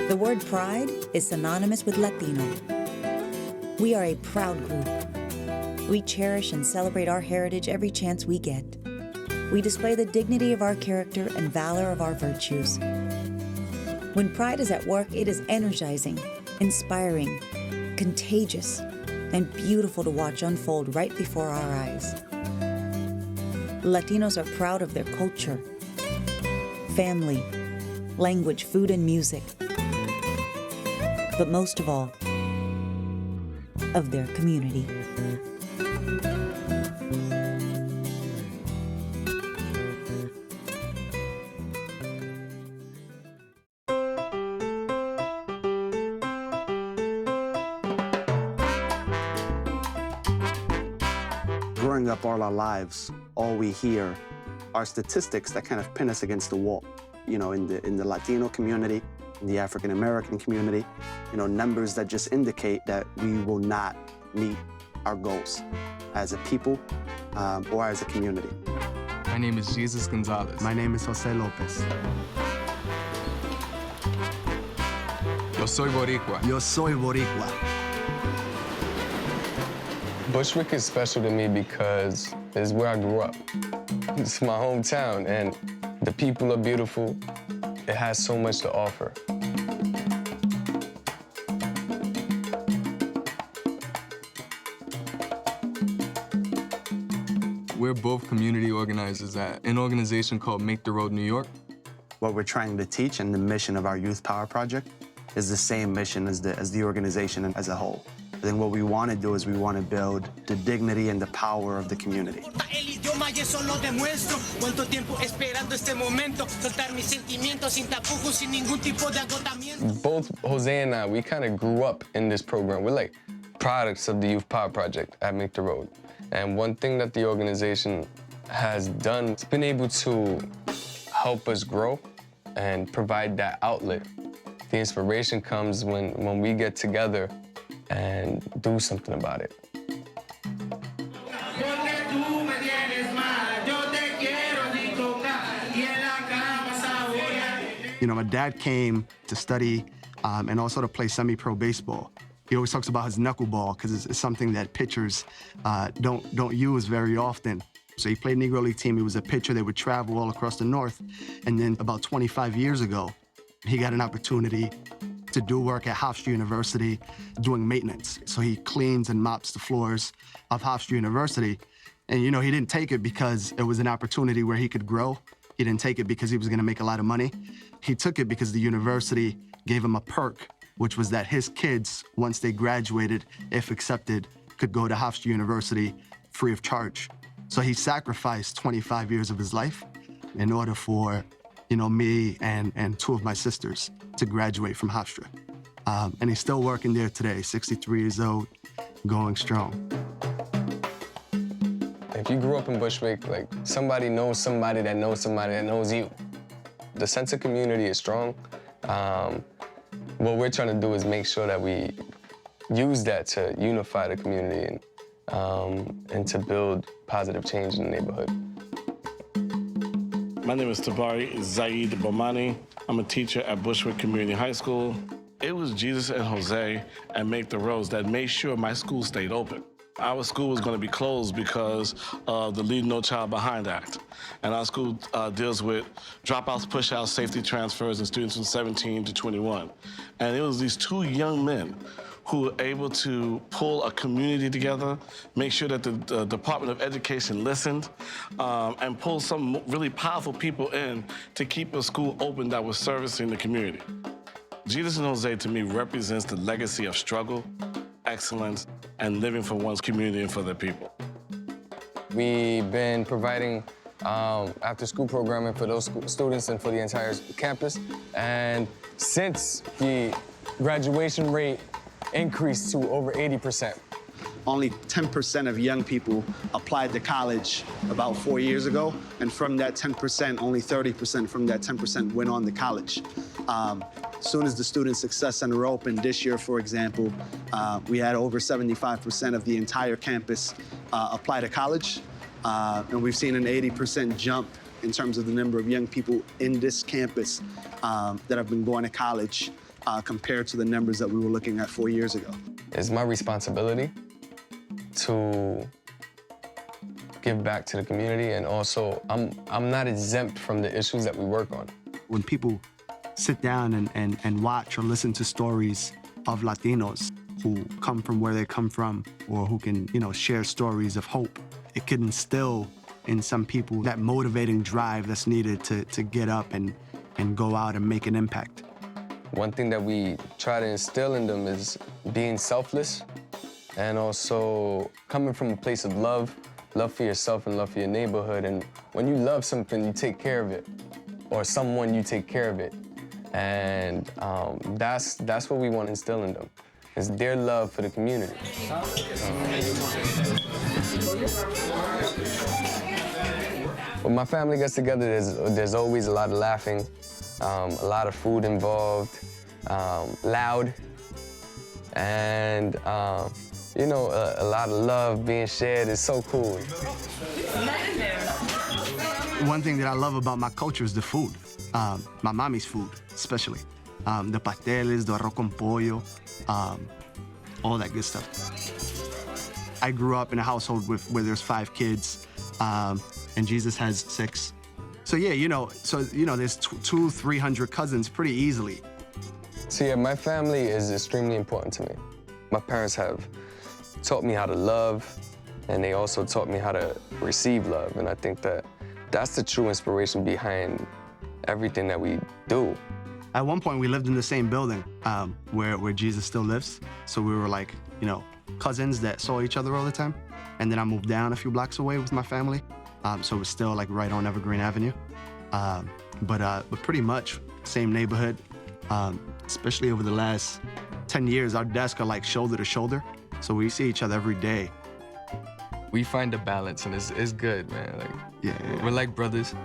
The word pride is synonymous with Latino. We are a proud group. We cherish and celebrate our heritage every chance we get. We display the dignity of our character and valor of our virtues. When pride is at work, it is energizing, inspiring, contagious, and beautiful to watch unfold right before our eyes. Latinos are proud of their culture, family, language, food, and music. But most of all, of their community. Growing up all our lives, all we hear are statistics that kind of pin us against the wall. You know, in the Latino community, in the African American community, you know, numbers that just indicate that we will not meet our goals as a people or as a community. My name is Jesus Gonzalez. My name is Jose Lopez. Yo soy Boricua. Yo soy Boricua. Bushwick is special to me because it's where I grew up. It's my hometown, and the people are beautiful. It has so much to offer. We're both community organizers at an organization called Make the Road New York. What we're trying to teach and the mission of our Youth Power Project is the same mission as the organization as a whole. I think what we want to do is we want to build the dignity and the power of the community. Both Jose and I, we kind of grew up in this program. We're like products of the Youth Power Project at Make the Road. And one thing that the organization has done, it's been able to help us grow and provide that outlet. The inspiration comes when we get together and do something about it. You know, my dad came to study and also to play semi-pro baseball. He always talks about his knuckleball because it's something that pitchers don't use very often. So he played Negro League team. He was a pitcher that would travel all across the North. And then about 25 years ago, he got an opportunity to do work at Hofstra University doing maintenance. So he cleans and mops the floors of Hofstra University. And, you know, he didn't take it because it was an opportunity where he could grow. He didn't take it because he was gonna make a lot of money. He took it because the university gave him a perk, which was that his kids, once they graduated, if accepted, could go to Hofstra University free of charge. So he sacrificed 25 years of his life in order for, you know, me and two of my sisters to graduate from Hofstra. And he's still working there today, 63 years old, going strong. If you grew up in Bushwick, like, somebody knows somebody that knows somebody that knows you. The sense of community is strong. What we're trying to do is make sure that we use that to unify the community and to build positive change in the neighborhood. My name is Tabari Zaid Bomani. I'm a teacher at Bushwick Community High School. It was Jesus and Jose and Make the Roads that made sure my school stayed open. Our school was going to be closed because of the Leave No Child Behind Act. And our school deals with dropouts, pushouts, safety transfers, and students from 17 to 21. And it was these two young men who were able to pull a community together, make sure that the Department of Education listened, and pull some really powerful people in to keep a school open that was servicing the community. Jesus and Jose, to me, represents the legacy of struggle, excellence, and living for one's community and for their people. We've been providing after-school programming for those students and for the entire campus. And since the graduation rate increased to over 80%. Only 10% of young people applied to college about 4 years ago. And from that 10%, only 30% from that 10% went on to college. As soon as the Student Success Center opened this year, for example, we had over 75% of the entire campus apply to college. And we've seen an 80% jump in terms of the number of young people in this campus that have been going to college compared to the numbers that we were looking at 4 years ago. It's my responsibility to give back to the community, and also I'm not exempt from the issues that we work on. When people sit down and watch or listen to stories of Latinos who come from where they come from, or who can, share stories of hope, it can instill in some people that motivating drive that's needed to get up and go out and make an impact. One thing that we try to instill in them is being selfless, and also coming from a place of love for yourself and love for your neighborhood. And when you love something, you take care of it, or someone, you take care of it. And that's what we want to instill in them, is their love for the community. When my family gets together, there's always a lot of laughing, a lot of food involved, loud, and a lot of love being shared is so cool. One thing that I love about my culture is the food. My mommy's food, especially. The pasteles, the arroz con pollo, all that good stuff. I grew up in a household where there's 5 kids, and Jesus has 6. So yeah, there's 200-300 cousins pretty easily. So yeah, my family is extremely important to me. My parents have taught me how to love, and they also taught me how to receive love. And I think that that's the true inspiration behind everything that we do. At one point, we lived in the same building where Jesus still lives. So we were like, cousins that saw each other all the time. And then I moved down a few blocks away with my family. So it was still like right on Evergreen Avenue. But pretty much same neighborhood. Especially over the last 10 years, our desks are like shoulder to shoulder. So we see each other every day. We find a balance, and it's good, man. Yeah. We're like brothers.